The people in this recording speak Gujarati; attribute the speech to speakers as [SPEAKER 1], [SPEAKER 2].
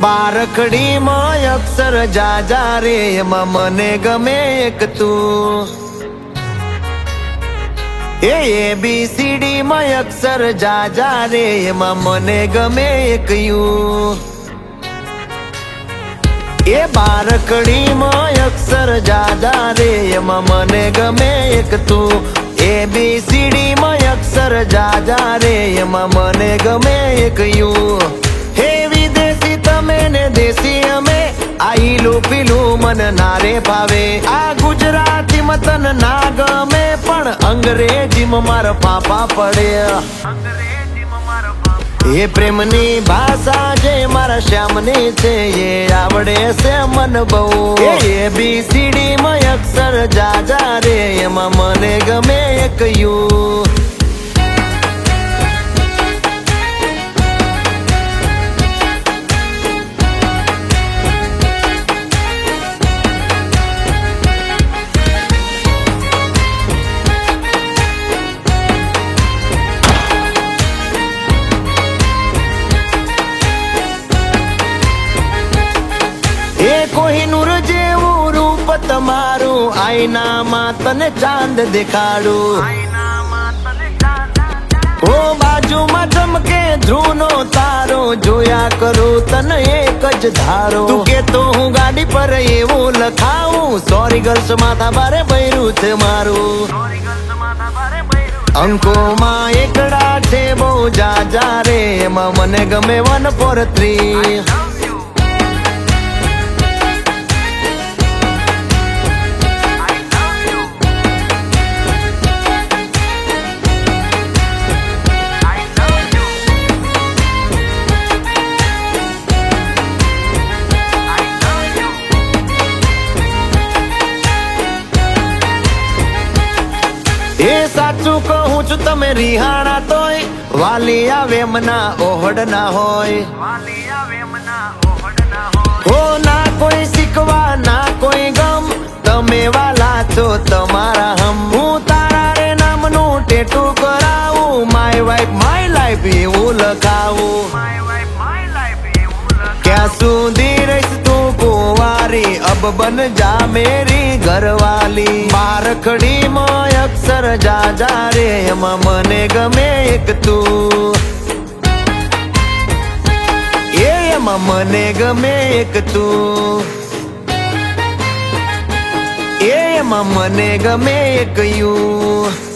[SPEAKER 1] બારખડીમાં અક્ષર જાજા રે એમાં મને ગમે એક તું ABCD માં અક્ષર જાજા રે એમાં મને ગમે એક યુ બારખડીમાં અક્ષર જાજા રે એમાં મને ગમે એક તું ABCD માં અક્ષર જાજા રે એમાં મને ગમે એક યુ દેશી અમે આઈલું પીલું મન નારે ભાવે આ ગુજરાતી મતન ના ગમે પણ અંગ્રેજીમાં મારા પાપા પડે એ પ્રેમની ભાષા જે મારા શ્યામની છે એ આવડે છે મન બહુ ABCD માં અક્ષર જાજા રે એમાં મને ગમે એક યુ કોહિનૂર જેવું રૂપ તમારું આઈનામાં તને ચાંદ દેખાડું ઓ બાજુમાં ચમકે ધ્રુવનો તારો જોયા કરું તને એક જ ધારો તું કે તો હું ગાડી પર એવું લખાવું સોરી ગર્લ્સ માથા બારે બૈરું છે મારું અંકોમાં એકડા છે બહુ જાજા રે એમાં મને ગમે 1 4 3 સાચું કહું છું તમે રિહાણા તોય વાલી આવે મના ઓહડ ના હોય હો ના કોઈ શીખવા ના કોઈ ગમ તમે વાલા છો તમારા હમ હું તારા રે નામનું ટેટુ કરાવું માય વાઇફ માય લાઈફ એવું લખાવું ક્યાં સુધી રહીશ તું કુંવારી અબ બન જા મેરી ઘરવાલી બારખડીમાં અક્ષર જાજા રે એમાં મને ગમે એક તું એમાં મને ગમે એક તું એમાં મને ગમે એક યુ